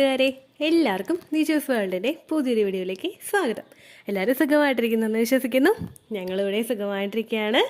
കൂട്ടുകാരെ, എല്ലാവർക്കും നിജോസ് വേൾഡിൻ്റെ പുതിയൊരു വീഡിയോയിലേക്ക് സ്വാഗതം. എല്ലാവരും സുഖമായിട്ടിരിക്കുന്നെന്ന് വിശ്വസിക്കുന്നു. ഞങ്ങളിവിടെ സുഖമായിട്ടിരിക്കുകയാണ്.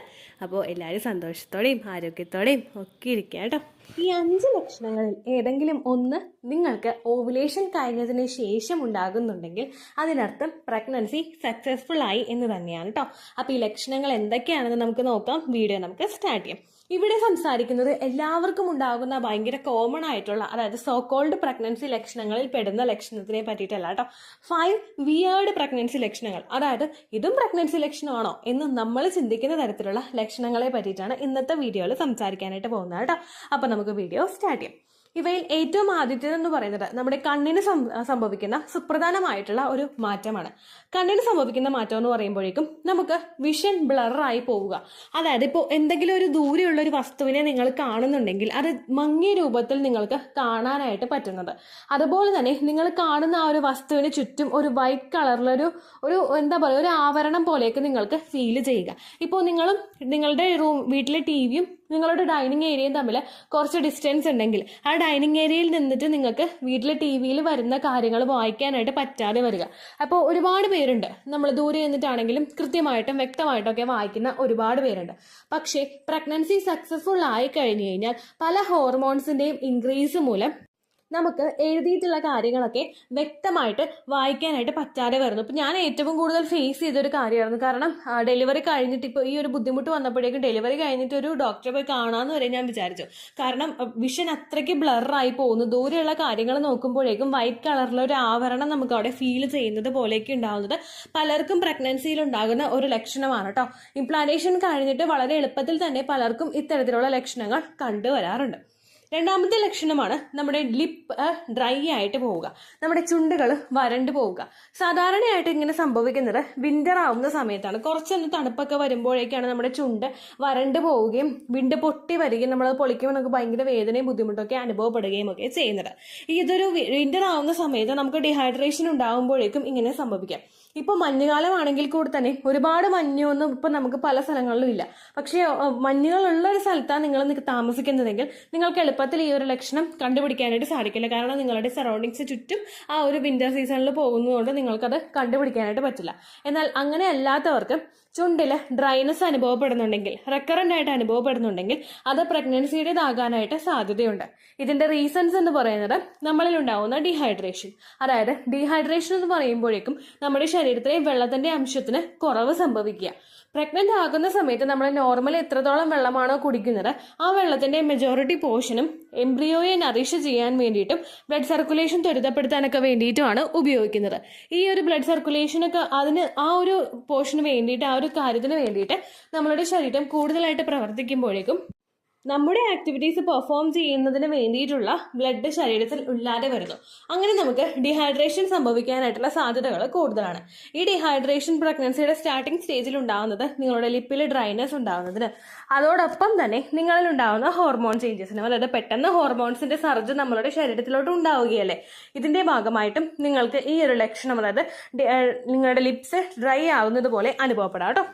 അപ്പോൾ എല്ലാവരും സന്തോഷത്തോടെയും ആരോഗ്യത്തോടെയും ഒക്കെ ഇരിക്കുക കേട്ടോ. ഈ 5 ലക്ഷണങ്ങളിൽ ഏതെങ്കിലും ഒന്ന് നിങ്ങൾക്ക് ഓവുലേഷൻ കഴിഞ്ഞതിന് ശേഷം ഉണ്ടാകുന്നുണ്ടെങ്കിൽ അതിനർത്ഥം പ്രഗ്നൻസി സക്സസ്ഫുൾ ആയി എന്ന് തന്നെയാണ് കേട്ടോ. അപ്പോൾ ഈ ലക്ഷണങ്ങൾ എന്തൊക്കെയാണെന്ന് നമുക്ക് നോക്കാം. വീഡിയോ നമുക്ക് സ്റ്റാർട്ട് ചെയ്യാം. ഇവിടെ സംസാരിക്കുന്നത് എല്ലാവർക്കും ഉണ്ടാകുന്ന ഭയങ്കര കോമൺ ആയിട്ടുള്ള, അതായത് സോ കോൾഡ് പ്രഗ്നൻസി ലക്ഷണങ്ങളിൽ പെടുന്ന ലക്ഷണത്തിനെ പറ്റിയിട്ടല്ല കേട്ടോ. 5 വിയേർഡ് പ്രഗ്നൻസി ലക്ഷണങ്ങൾ, അതായത് ഇതും പ്രഗ്നൻസി ലക്ഷണമാണോ എന്ന് നമ്മൾ ചിന്തിക്കുന്ന തരത്തിലുള്ള ലക്ഷണങ്ങളെ പറ്റിയിട്ടാണ് ഇന്നത്തെ വീഡിയോയിൽ സംസാരിക്കാനായിട്ട് പോകുന്നത് കേട്ടോ. അപ്പൊ നമുക്ക് വീഡിയോ സ്റ്റാർട്ട് ചെയ്യാം. ഇവയിൽ ഏറ്റവും ആദ്യത്തേതെന്ന് പറയുന്നത് നമ്മുടെ കണ്ണിന് സംഭവിക്കുന്ന സുപ്രധാനമായിട്ടുള്ള ഒരു മാറ്റമാണ്. കണ്ണിന് സംഭവിക്കുന്ന മാറ്റം എന്ന് പറയുമ്പോഴേക്കും നമുക്ക് വിഷൻ ബ്ലറായി പോവുക. അതായത് ഇപ്പോൾ എന്തെങ്കിലും ഒരു ദൂരെയുള്ള ഒരു വസ്തുവിനെ നിങ്ങൾ കാണുന്നുണ്ടെങ്കിൽ അത് മങ്ങിയ രൂപത്തിൽ നിങ്ങൾക്ക് കാണാനായിട്ട് പറ്റുന്നത്. അതുപോലെ തന്നെ നിങ്ങൾ കാണുന്ന ആ ഒരു വസ്തുവിന് ചുറ്റും ഒരു വൈറ്റ് കളറിലൊരു എന്താ പറയുക, ഒരു ആവരണം പോലെയൊക്കെ നിങ്ങൾക്ക് ഫീൽ ചെയ്യുക. ഇപ്പോൾ നിങ്ങളും നിങ്ങളുടെ വീട്ടിലെ ടിവിയും നിങ്ങളുടെ ഡൈനിങ് ഏരിയയും തമ്മിൽ കുറച്ച് ഡിസ്റ്റൻസ് ഉണ്ടെങ്കിൽ ആ ഡൈനിങ് ഏരിയയിൽ നിന്നിട്ട് നിങ്ങൾക്ക് വീട്ടിലെ ടി വിയിൽ വരുന്ന കാര്യങ്ങൾ വായിക്കാനായിട്ട് പറ്റാതെ വരിക. അപ്പോൾ ഒരുപാട് പേരുണ്ട്, നമ്മൾ ദൂരെ നിന്നിട്ടാണെങ്കിലും കൃത്യമായിട്ടും വ്യക്തമായിട്ടും ഒക്കെ വായിക്കുന്ന ഒരുപാട് പേരുണ്ട്. പക്ഷേ പ്രഗ്നൻസി സക്സസ്ഫുൾ ആയി കഴിഞ്ഞു കഴിഞ്ഞാൽ പല ഹോർമോൺസിന്റെയും ഇൻക്രീസ് മൂലം നമുക്ക് എഴുതിയിട്ടുള്ള കാര്യങ്ങളൊക്കെ വ്യക്തമായിട്ട് വായിക്കാനായിട്ട് പറ്റാതെ വരുന്നു. ഇപ്പം ഞാൻ ഏറ്റവും കൂടുതൽ ഫേസ് ചെയ്തൊരു കാര്യമായിരുന്നു. കാരണം ഡെലിവറി കഴിഞ്ഞിട്ട് ഇപ്പോൾ ഈ ഒരു ബുദ്ധിമുട്ട് വന്നപ്പോഴേക്കും ഡെലിവറി കഴിഞ്ഞിട്ട് ഒരു ഡോക്ടറെ പോയി കാണാമെന്ന് വരെ ഞാൻ വിചാരിച്ചു. കാരണം വിഷൻ അത്രയ്ക്ക് ബ്ലറായി പോകുന്നു. ദൂരെയുള്ള കാര്യങ്ങൾ നോക്കുമ്പോഴേക്കും വൈറ്റ് കളറിലെ ഒരു ആവരണം നമുക്ക് അവിടെ ഫീൽ ചെയ്യുന്നത് പോലെയൊക്കെ ഉണ്ടാകുന്നത് പലർക്കും പ്രഗ്നൻസിയിൽ ഉണ്ടാകുന്ന ഒരു ലക്ഷണമാണ് കേട്ടോ. ഇംപ്ലാന്റേഷൻ കഴിഞ്ഞിട്ട് വളരെ എളുപ്പത്തിൽ തന്നെ പലർക്കും ഇത്തരത്തിലുള്ള ലക്ഷണങ്ങൾ കണ്ടുവരാറുണ്ട്. രണ്ടാമത്തെ ലക്ഷണമാണ് നമ്മുടെ ലിപ്പ് ഡ്രൈ ആയിട്ട് പോവുക, നമ്മുടെ ചുണ്ടുകൾ വരണ്ടു പോവുക. സാധാരണയായിട്ട് ഇങ്ങനെ സംഭവിക്കുന്നത് വിന്റർ ആവുന്ന സമയത്താണ്. കുറച്ചൊന്ന് തണുപ്പൊക്കെ വരുമ്പോഴേക്കാണ് നമ്മുടെ ചുണ്ട് വരണ്ടു പോവുകയും വിണ്ട് പൊട്ടി വരികയും നമ്മളത് പൊളിക്കുമ്പോൾ നമുക്ക് ഭയങ്കര വേദനയും ബുദ്ധിമുട്ടൊക്കെ അനുഭവപ്പെടുകയും ഒക്കെ ചെയ്യുന്നത്. ഇതൊരു വിന്റർ ആവുന്ന സമയത്ത് നമുക്ക് ഡീഹൈഡ്രേഷൻ ഉണ്ടാകുമ്പോഴേക്കും ഇങ്ങനെ സംഭവിക്കാം. ഇപ്പോൾ മഞ്ഞുകാലമാണെങ്കിൽ കൂടി തന്നെ ഒരുപാട് മഞ്ഞൊന്നും ഇപ്പൊ നമുക്ക് പല സ്ഥലങ്ങളിലും ഇല്ല. പക്ഷേ മഞ്ഞുകളുള്ള ഒരു സ്ഥലത്താണ് നിങ്ങൾ താമസിക്കുന്നതെങ്കിൽ നിങ്ങൾക്ക് എളുപ്പത്തിൽ ഈ ഒരു ലക്ഷണം കണ്ടുപിടിക്കാനായിട്ട് സാധിക്കില്ല. കാരണം നിങ്ങളുടെ സറൗണ്ടിങ്സ് ചുറ്റും ആ ഒരു വിന്റർ സീസണിൽ പോകുന്നതുകൊണ്ട് നിങ്ങൾക്കത് കണ്ടുപിടിക്കാനായിട്ട് പറ്റില്ല. എന്നാൽ അങ്ങനെ അല്ലാത്തവർക്ക് ചുണ്ടിൽ ഡ്രൈനെസ് അനുഭവപ്പെടുന്നുണ്ടെങ്കിൽ, റെക്കറന്റ് ആയിട്ട് അനുഭവപ്പെടുന്നുണ്ടെങ്കിൽ അത് പ്രഗ്നൻസിയുടേതാകാനായിട്ട് സാധ്യതയുണ്ട്. ഇതിന്റെ റീസൺസ് എന്ന് പറയുന്നത് നമ്മളിൽ ഉണ്ടാവുന്ന ഡീഹൈഡ്രേഷൻ. അതായത് ഡീഹൈഡ്രേഷൻ എന്ന് പറയുമ്പോഴേക്കും നമ്മുടെ ശരീരത്തിലെ വെള്ളത്തിന്റെ അംശത്തിന് കുറവ് സംഭവിക്കുക. പ്രഗ്നന്റ് ആകുന്ന സമയത്ത് നമ്മൾ നോർമലി എത്രത്തോളം വെള്ളമാണോ കുടിക്കുന്നത് ആ വെള്ളത്തിന്റെ മെജോറിറ്റി പോർഷനും എംബ്രിയോയെ നറിഷ് ചെയ്യാൻ വേണ്ടിയിട്ടും ബ്ലഡ് സർക്കുലേഷൻ ത്വരിതപ്പെടുത്താനൊക്കെ വേണ്ടിയിട്ടുമാണ് ഉപയോഗിക്കുന്നത്. ഈ ഒരു ബ്ലഡ് സർക്കുലേഷനൊക്കെ അതിന് ആ ഒരു പോർഷന് വേണ്ടിയിട്ട്, ആ ഒരു കാര്യത്തിന് വേണ്ടിയിട്ട് നമ്മളുടെ ശരീരം കൂടുതലായിട്ട് പ്രവർത്തിക്കുമ്പോഴേക്കും നമ്മുടെ ആക്ടിവിറ്റീസ് പെർഫോം ചെയ്യുന്നതിന് വേണ്ടിയിട്ടുള്ള ബ്ലഡ് ശരീരത്തിൽ ഇല്ലാതെ വരുന്നു. അങ്ങനെ നമുക്ക് ഡീഹൈഡ്രേഷൻ സംഭവിക്കാനായിട്ടുള്ള സാധ്യതകൾ കൂടുതലാണ്. ഈ ഡീഹൈഡ്രേഷൻ പ്രഗ്നൻസിയുടെ സ്റ്റാർട്ടിംഗ് സ്റ്റേജിൽ ഉണ്ടാകുന്നത് നിങ്ങളുടെ ലിപ്പിൽ ഡ്രൈനെസ് ഉണ്ടാകുന്നതിന്, അതോടൊപ്പം തന്നെ നിങ്ങളിൽ ഉണ്ടാകുന്ന ഹോർമോൺ ചേഞ്ചസിനും, അതായത് പെട്ടെന്ന് ഹോർമോൺസിന്റെ സർജ് നമ്മളുടെ ശരീരത്തിലോട്ട് ഉണ്ടാവുകയല്ലേ, ഇതിന്റെ ഭാഗമായിട്ടും നിങ്ങൾക്ക് ഈ ഒരു ലക്ഷണം, അതായത് നിങ്ങളുടെ ലിപ്സ് ഡ്രൈ ആവുന്നത് പോലെ അനുഭവപ്പെടാം കേട്ടോ.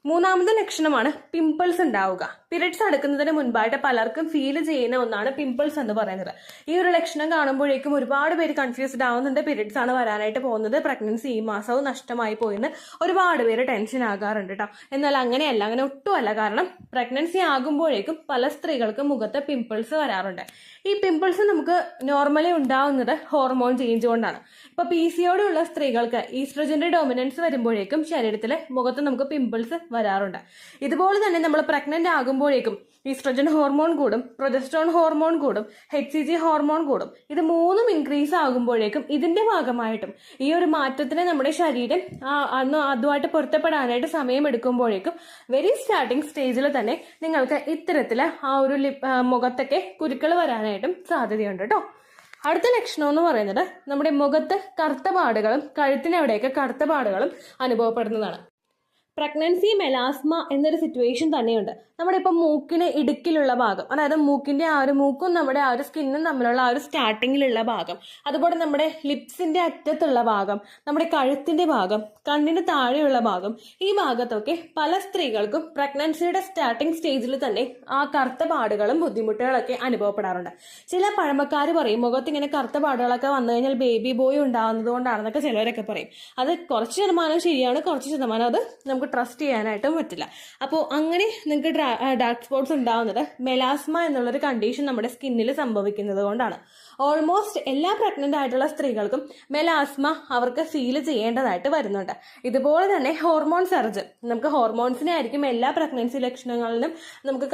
മൂന്നാമത്തെ ലക്ഷണമാണ് പിമ്പിൾസ് ഉണ്ടാവുക. പീരിയഡ്സ് അടുക്കുന്നതിന് മുൻപായിട്ട് പലർക്കും ഫീൽ ചെയ്യുന്ന ഒന്നാണ് പിമ്പിൾസ് എന്ന് പറയുന്നത്. ഈ ഒരു ലക്ഷണം കാണുമ്പോഴേക്കും ഒരുപാട് പേര് കൺഫ്യൂസ്ഡ് ആവുന്നുണ്ട്. പീരിയഡ്സ് ആണ് വരാനായിട്ട് പോകുന്നത്, പ്രഗ്നൻസി ഈ മാസവും നഷ്ടമായി പോയിന്ന് ഒരുപാട് പേര് ടെൻഷൻ ആകാറുണ്ട് കേട്ടോ. എന്നാൽ അങ്ങനെയല്ല, അങ്ങനെ ഒട്ടുമല്ല. കാരണം പ്രഗ്നൻസി ആകുമ്പോഴേക്കും പല സ്ത്രീകൾക്കും മുഖത്ത് പിമ്പിൾസ് വരാറുണ്ട്. ഈ പിമ്പിൾസ് നമുക്ക് നോർമലി ഉണ്ടാവുന്നത് ഹോർമോൺ ചേഞ്ച് കൊണ്ടാണ്. ഇപ്പൊ PCOD ഉള്ള സ്ത്രീകൾക്ക് ഈസ്ട്രജന്റെ ഡോമിനൻസ് വരുമ്പോഴേക്കും ശരീരത്തിലെ മുഖത്ത് നമുക്ക് പിമ്പിൾസ് വരാറുണ്ട്. ഇതുപോലെ തന്നെ നമ്മൾ പ്രഗ്നന്റ് ആകുമ്പോഴേക്കും ഈസ്ട്രജൻ ഹോർമോൺ കൂടും, പ്രൊജസ്ട്രോൺ ഹോർമോൺ കൂടും, HCG ഹോർമോൺ കൂടും. ഇത് മൂന്നും ഇൻക്രീസ് ആകുമ്പോഴേക്കും ഇതിന്റെ ഭാഗമായിട്ടും ഈ ഒരു മാറ്റത്തിന് നമ്മുടെ ശരീരം അതുമായിട്ട് പൊരുത്തപ്പെടാനായിട്ട് സമയം എടുക്കുമ്പോഴേക്കും വെരി സ്റ്റാർട്ടിംഗ് സ്റ്റേജിൽ തന്നെ നിങ്ങൾക്ക് ഇത്തരത്തില് ആ ഒരു മുഖത്തൊക്കെ കുരുക്കൾ വരാനായിട്ടും സാധ്യതയുണ്ട് കേട്ടോ. അടുത്ത ലക്ഷണം എന്ന് പറയുന്നത് നമ്മുടെ മുഖത്ത് കറുത്ത പാടുകളും കഴുത്തിനവിടെയൊക്കെ കറുത്ത പാടുകളും അനുഭവപ്പെടുന്നതാണ്. പ്രഗ്നൻസി മെലാസ്മ എന്നൊരു സിറ്റുവേഷൻ തന്നെയുണ്ട്. നമ്മുടെ ഇപ്പം മൂക്കിന് ഇടുക്കിലുള്ള ഭാഗം, അതായത് മൂക്കിന്റെ ആ ഒരു മൂക്കും നമ്മുടെ ആ ഒരു സ്കിന്നും തമ്മിലുള്ള ആ ഒരു സ്റ്റാർട്ടിങ്ങിലുള്ള ഭാഗം, അതുപോലെ നമ്മുടെ ലിപ്സിന്റെ അറ്റത്തുള്ള ഭാഗം, നമ്മുടെ കഴുത്തിന്റെ ഭാഗം, കണ്ണിന് താഴെയുള്ള ഭാഗം, ഈ ഭാഗത്തൊക്കെ പല സ്ത്രീകൾക്കും പ്രഗ്നൻസിയുടെ സ്റ്റാർട്ടിംഗ് സ്റ്റേജിൽ തന്നെ ആ കറുത്ത പാടുകളും ബുദ്ധിമുട്ടുകളൊക്കെ അനുഭവപ്പെടാറുണ്ട്. ചില പഴമക്കാർ പറയും മുഖത്ത് ഇങ്ങനെ കറുത്ത പാടുകളൊക്കെ വന്നു കഴിഞ്ഞാൽ ബേബി ബോയ് ഉണ്ടാകുന്നത് കൊണ്ടാണെന്നൊക്കെ ചിലവരൊക്കെ പറയും. അത് കുറച്ച് ശതമാനം ശരിയാണ്, കുറച്ച് ശതമാനം അത് നമുക്ക് ട്രസ്റ്റ് ചെയ്യാനായിട്ടും പറ്റില്ല. അപ്പോൾ അങ്ങനെ നിങ്ങൾക്ക് ഡാർക്ക് സ്പോട്ട്സ് ഉണ്ടാവുന്നത് മെലാസ്മ എന്നുള്ളൊരു കണ്ടീഷൻ നമ്മുടെ സ്കിന്നിൽ സംഭവിക്കുന്നത് കൊണ്ടാണ്. ഓൾമോസ്റ്റ് എല്ലാ പ്രഗ്നന്റ് ആയിട്ടുള്ള സ്ത്രീകൾക്കും മെലാസ്മ അവർക്ക് ഫീൽ ചെയ്യേണ്ടതായിട്ട് വരുന്നുണ്ട്. ഇതുപോലെ തന്നെ ഹോർമോൺ സർജ്, നമുക്ക് ഹോർമോൺസിനെ ആയിരിക്കും എല്ലാ പ്രഗ്നൻസി ലക്ഷണങ്ങളിലും നമുക്ക്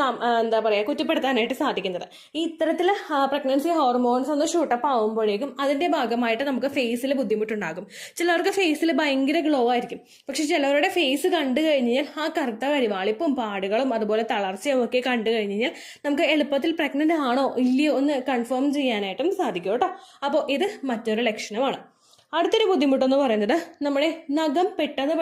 കുറ്റപ്പെടുത്താനായിട്ട് സാധിക്കുന്നത്. ഈ ഇത്തരത്തിൽ പ്രഗ്നൻസി ഹോർമോൺസ് ഒന്ന് ഷൂട്ടപ്പ് ആവുമ്പോഴേക്കും അതിന്റെ ഭാഗമായിട്ട് നമുക്ക് ഫേസിൽ ബുദ്ധിമുട്ടുണ്ടാകും. ചിലർക്ക് ഫേസിൽ ഭയങ്കര ഗ്ലോ ആയിരിക്കും, പക്ഷെ ചിലവരുടെ ഫേസ് കണ്ടു കഴിഞ്ഞാൽ ആ കറുത്ത കരിവാളിപ്പും പാടുകളും അതുപോലെ തളർച്ചയും ഒക്കെ കണ്ടു കഴിഞ്ഞാൽ നമുക്ക് എളുപ്പത്തിൽ പ്രഗ്നന്റ് ആണോ ഇല്ലയോ എന്ന് കൺഫേം ചെയ്യാനായിട്ടും സാധിക്കും കേട്ടോ. അപ്പോൾ ഇത് മറ്റൊരു ലക്ഷണമാണ്. അടുത്തൊരു ബുദ്ധിമുട്ടെന്ന് പറയുന്നത് നമ്മുടെ നഖം പെട്ടെന്ന്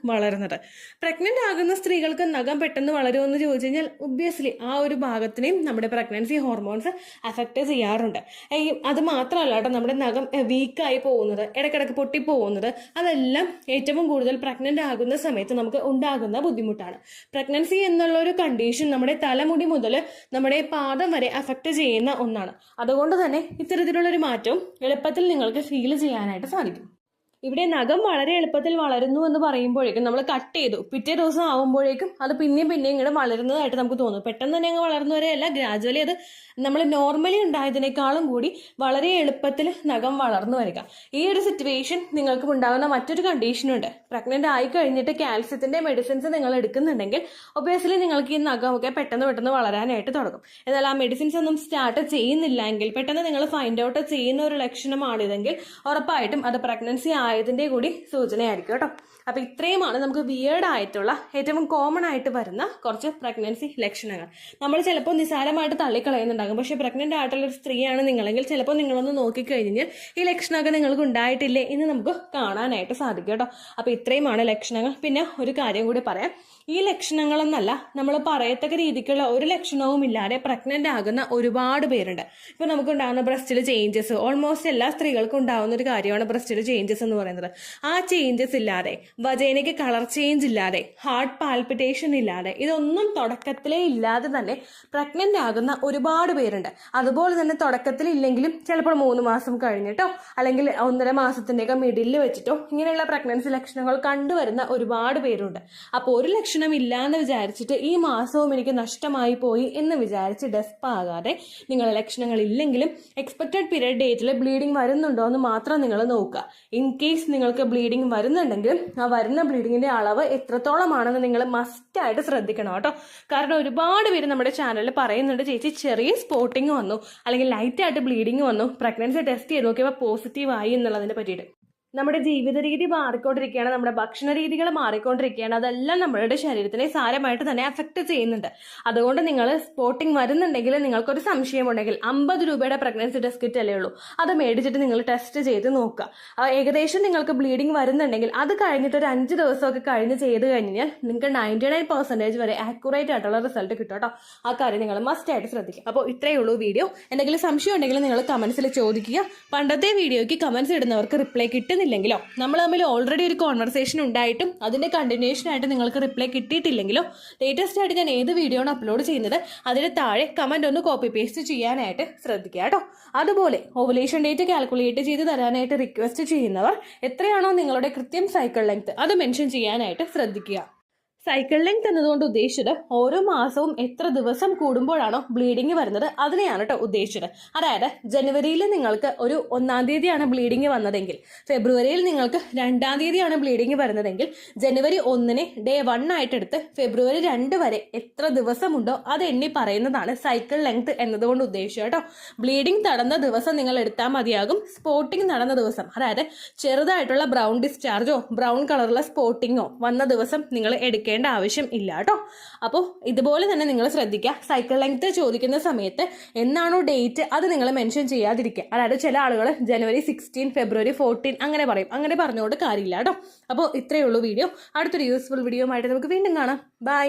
വളരുന്നത്. പ്രഗ്നന്റ് ആകുന്ന സ്ത്രീകൾക്ക് നഖം പെട്ടെന്ന് വളരുമെന്ന് ചോദിച്ചു കഴിഞ്ഞാൽ ഒബ്വിയസ്ലി ആ ഒരു ഭാഗത്തിനെയും നമ്മുടെ പ്രഗ്നൻസി ഹോർമോൺസ് അഫക്റ്റ് ചെയ്യാറുണ്ട്. അത് മാത്രമല്ല കേട്ടോ, നമ്മുടെ നഖം വീക്കായി പോകുന്നത്, ഇടയ്ക്കിടയ്ക്ക് പൊട്ടിപ്പോകുന്നത്, അതെല്ലാം ഏറ്റവും കൂടുതൽ പ്രഗ്നന്റ് ആകുന്ന സമയത്ത് നമുക്ക് ഉണ്ടാകുന്ന ബുദ്ധിമുട്ടാണ്. പ്രഗ്നൻസി എന്നുള്ള ഒരു കണ്ടീഷൻ നമ്മുടെ തലമുടി മുതൽ നമ്മുടെ പാദം വരെ അഫക്റ്റ് ചെയ്യുന്ന ഒന്നാണ്. അതുകൊണ്ട് തന്നെ ഇത്തരത്തിലുള്ളൊരു മാറ്റവും എളുപ്പത്തിൽ നിങ്ങൾക്ക് ഫീൽ ചെയ്യാനായിട്ട് സാധിക്കും. ഇവിടെ നഖം വളരെ എളുപ്പത്തിൽ വളരുന്നു എന്ന് പറയുമ്പോഴേക്കും നമ്മൾ കട്ട് ചെയ്തു പിറ്റേ ദിവസം ആവുമ്പോഴേക്കും അത് പിന്നെയും ഇങ്ങനെ വളരുന്നതായിട്ട് നമുക്ക് തോന്നും. പെട്ടെന്ന് തന്നെ അങ്ങ് വളർന്നവരെയല്ല, ഗ്രാജുവലി അത് നമ്മൾ നോർമലി ഉണ്ടായതിനേക്കാളും കൂടി വളരെ എളുപ്പത്തിൽ നഖം വളർന്നു വരിക. ഈ ഒരു സിറ്റുവേഷൻ നിങ്ങൾക്ക് ഉണ്ടാകുന്ന മറ്റൊരു കണ്ടീഷനുണ്ട്. പ്രഗ്നന്റ് ആയി കഴിഞ്ഞിട്ട് കാൽസ്യത്തിന്റെ മെഡിസിൻസ് നിങ്ങൾ എടുക്കുന്നുണ്ടെങ്കിൽ ഒബ്വിയസ്ലി നിങ്ങൾക്ക് ഈ നഖമൊക്കെ പെട്ടെന്ന് വളരാനായിട്ട് തുടങ്ങും. എന്നാൽ ആ മെഡിസിൻസ് ഒന്നും സ്റ്റാർട്ട് ചെയ്യുന്നില്ല എങ്കിൽ, പെട്ടെന്ന് നിങ്ങൾ ഫൈൻഡ് ഔട്ട് ചെയ്യുന്ന ഒരു ലക്ഷണമാണിതെങ്കിൽ ഉറപ്പായിട്ടും അത് പ്രഗ്നൻസി ആയതിന്റെ കൂടി സൂചനയായിരിക്കും കേട്ടോ. അപ്പൊ ഇത്രയുമാണ് നമുക്ക് വിയേർഡ് ആയിട്ടുള്ള ഏറ്റവും കോമൺ ആയിട്ട് വരുന്ന കുറച്ച് പ്രഗ്നൻസി ലക്ഷണങ്ങൾ. നമ്മൾ ചിലപ്പോൾ നിസ്സാരമായിട്ട് തള്ളിക്കളയുന്നുണ്ടാകും. പക്ഷെ പ്രഗ്നന്റ് ആയിട്ടുള്ള ഒരു സ്ത്രീയാണ് നിങ്ങളെങ്കിൽ ചിലപ്പോൾ നിങ്ങളൊന്ന് നോക്കിക്കഴിഞ്ഞാൽ ഈ ലക്ഷണമൊക്കെ നിങ്ങൾക്ക് ഉണ്ടായിട്ടില്ലേ എന്ന് നമുക്ക് കാണാനായിട്ട് സാധിക്കും കേട്ടോ. അപ്പൊ ഇത്രയുമാണ് ലക്ഷണങ്ങൾ. പിന്നെ ഒരു കാര്യം കൂടി പറയാം, ഈ ലക്ഷണങ്ങളൊന്നല്ല നമ്മൾ പറയത്തക്ക രീതിക്കുള്ള ഒരു ലക്ഷണവും ഇല്ലാതെ പ്രഗ്നന്റ് ആകുന്ന ഒരുപാട് പേരുണ്ട്. ഇപ്പൊ നമുക്കുണ്ടാകുന്ന ബ്രസ്റ്റിൽ ചേഞ്ചസ്, ഓൾമോസ്റ്റ് എല്ലാ സ്ത്രീകൾക്കും ഉണ്ടാകുന്ന ഒരു കാര്യമാണ് ബ്രസ്റ്റിൽ ചേഞ്ചസ് എന്ന് പറയുന്നത്. ആ ചേഞ്ചസ് ഇല്ലാതെ, വജൈനയ്ക്ക് കളർ ചേഞ്ച് ഇല്ലാതെ, ഹാർട്ട് പാൽപിറ്റേഷൻ ഇല്ലാതെ, ഇതൊന്നും തുടക്കത്തിലേ ഇല്ലാതെ തന്നെ പ്രഗ്നന്റ് ആകുന്ന ഒരുപാട് പേരുണ്ട്. അതുപോലെ തന്നെ തുടക്കത്തിൽ ഇല്ലെങ്കിലും ചിലപ്പോൾ 3 മാസം കഴിഞ്ഞിട്ടോ അല്ലെങ്കിൽ 1.5 മാസത്തിന്റെയൊക്കെ മിഡിലിൽ വെച്ചിട്ടോ ഇങ്ങനെയുള്ള പ്രഗ്നൻസി ലക്ഷണങ്ങൾ കണ്ടുവരുന്ന ഒരുപാട് പേരുണ്ട്. അപ്പോൾ ഒരു ലക്ഷണം ഇല്ലാന്ന് വിചാരിച്ചിട്ട് ഈ മാസവും എനിക്ക് നഷ്ടമായി പോയി എന്ന് വിചാരിച്ച് ഡെസ്പാകാതെ, നിങ്ങൾ ലക്ഷണങ്ങൾ ഇല്ലെങ്കിലും എക്സ്പെക്റ്റഡ് പീരിയഡ് ഡേറ്റിൽ ബ്ലീഡിങ് വരുന്നുണ്ടോ എന്ന് മാത്രം നിങ്ങൾ നോക്കുക. ഇൻ കേസ് നിങ്ങൾക്ക് ബ്ലീഡിങ് വരുന്നുണ്ടെങ്കിൽ ആ വരുന്ന ബ്ലീഡിങ്ങിന്റെ അളവ് എത്രത്തോളമാണെന്ന് നിങ്ങൾ മസ്റ്റായിട്ട് ശ്രദ്ധിക്കണം കേട്ടോ. കാരണം ഒരുപാട് പേര് നമ്മുടെ ചാനലിൽ പറയുന്നുണ്ട്, ചേച്ചി ചെറിയ സ്പോട്ടിങ് വന്നു അല്ലെങ്കിൽ ലൈറ്റായിട്ട് ബ്ലീഡിങ് വന്നു, പ്രഗ്നൻസി ടെസ്റ്റ് ചെയ്ത് നോക്കിയപ്പോൾ പോസിറ്റീവ് ആയി എന്നുള്ളതിനെ പറ്റിയിട്ട്. നമ്മുടെ ജീവിത രീതി മാറിക്കൊണ്ടിരിക്കുകയാണ്, നമ്മുടെ ഭക്ഷണ രീതികൾ മാറിക്കൊണ്ടിരിക്കുകയാണ്. അതെല്ലാം നമ്മളുടെ ശരീരത്തിനെ സാരമായിട്ട് തന്നെ അഫക്റ്റ് ചെയ്യുന്നുണ്ട്. അതുകൊണ്ട് നിങ്ങൾ സ്പോട്ടിങ് വരുന്നുണ്ടെങ്കിൽ, നിങ്ങൾക്കൊരു സംശയമുണ്ടെങ്കിൽ 50 രൂപയുടെ പ്രഗ്നൻസി ടെസ്റ്റ് കിറ്റ് അല്ലേ ഉള്ളൂ, അത് മേടിച്ചിട്ട് നിങ്ങൾ ടെസ്റ്റ് ചെയ്ത് നോക്കുക. ഏകദേശം നിങ്ങൾക്ക് ബ്ലീഡിങ് വരുന്നുണ്ടെങ്കിൽ അത് കഴിഞ്ഞിട്ട് ഒരു 5 ദിവസമൊക്കെ കഴിഞ്ഞ് ചെയ്ത് കഴിഞ്ഞാൽ നിങ്ങൾക്ക് 99% വരെ ആക്യുറേറ്റ് ആയിട്ടുള്ള റിസൾട്ട് കിട്ടും കേട്ടോ. ആ കാര്യം നിങ്ങൾ മസ്റ്റ് ആയിട്ട് ശ്രദ്ധിക്കുക. അപ്പോൾ ഇത്രയേ ഉള്ളൂ വീഡിയോ. എന്തെങ്കിലും സംശയം ഉണ്ടെങ്കിൽ നിങ്ങൾ കമന്റ്സിൽ ചോദിക്കുക. പണ്ടത്തെ വീഡിയോയ്ക്ക് കമന്റ്സ് ഇടുന്നവർക്ക് റിപ്ലൈ കിട്ടുന്നില്ലെങ്കിലോ, നമ്മൾ തമ്മിൽ ഓൾറെഡി ഒരു കോൺവെർസേഷൻ ഉണ്ടായിട്ടും അതിന്റെ കണ്ടിന്യൂഷൻ ആയിട്ട് നിങ്ങൾക്ക് റിപ്ലൈ കിട്ടിയിട്ടില്ലെങ്കിലോ, ലേറ്റസ്റ്റ് ആയിട്ട് ഞാൻ ഏത് വീഡിയോ ആണ് അപ്ലോഡ് ചെയ്യുന്നത് അതിന് താഴെ കമന്റ് ഒന്ന് കോപ്പി പേസ്റ്റ് ചെയ്യാനായിട്ട് ശ്രദ്ധിക്കുക കേട്ടോ. അതുപോലെ ഓവുലേഷൻ ഡേറ്റ് കാൽക്കുലേറ്റ് ചെയ്ത് തരാനായിട്ട് റിക്വസ്റ്റ് ചെയ്യുന്നവർ എത്രയാണോ നിങ്ങളുടെ കൃത്യം സൈക്കിൾ ലെങ്ത് അത് മെൻഷൻ ചെയ്യാനായിട്ട് ശ്രദ്ധിക്കുക. സൈക്കിൾ ലെങ്ത് എന്നതുകൊണ്ട് ഉദ്ദേശിച്ചത് ഓരോ മാസവും എത്ര ദിവസം കൂടുമ്പോഴാണോ ബ്ലീഡിങ് വരുന്നത് അതിനെയാണ് കേട്ടോ ഉദ്ദേശിച്ചത്. അതായത് ജനുവരിയിൽ നിങ്ങൾക്ക് ഒരു 1-ാം തീയതിയാണ് ബ്ലീഡിങ് വന്നതെങ്കിൽ, ഫെബ്രുവരിയിൽ നിങ്ങൾക്ക് 2-ാം തീയതിയാണ് ബ്ലീഡിങ് വരുന്നതെങ്കിൽ, ജനുവരി 1-നെ ഡേ 1 ആയിട്ട് എടുത്ത് ഫെബ്രുവരി 2 വരെ എത്ര ദിവസമുണ്ടോ അത് എണ്ണി പറയുന്നതാണ് സൈക്കിൾ ലെങ്ത് എന്നതുകൊണ്ട് ഉദ്ദേശിച്ചത് കേട്ടോ. ബ്ലീഡിങ് നടന്ന ദിവസം നിങ്ങൾ എടുത്താൽ മതിയാകും. സ്പോട്ടിങ് നടന്ന ദിവസം, അതായത് ചെറുതായിട്ടുള്ള ബ്രൗൺ ഡിസ്ചാർജോ ബ്രൗൺ കളറുള്ള സ്പോട്ടിങ്ങോ വന്ന ദിവസം നിങ്ങൾ എടുക്കേണ്ട ശ്രദ്ധിക്കേണ്ട ആവശ്യം ഇല്ല കേട്ടോ. അപ്പോൾ ഇതുപോലെ തന്നെ നിങ്ങൾ ശ്രദ്ധിക്കുക. സൈക്കിൾ ലെങ്ത് ചോദിക്കുന്ന സമയത്ത് എന്നാണോ ഡേറ്റ് അത് നിങ്ങൾ മെൻഷൻ ചെയ്യാതിരിക്കുക. അതായത് ചില ആളുകൾ January 16, February 14 അങ്ങനെ പറയും. അങ്ങനെ പറഞ്ഞുകൊണ്ട് കാര്യമില്ല കേട്ടോ. അപ്പോൾ ഇത്രയേ ഉള്ളൂ വീഡിയോ. അടുത്തൊരു യൂസ്ഫുൾ വീഡിയോ ആയിട്ട് നമുക്ക് വീണ്ടും കാണാം. ബൈ.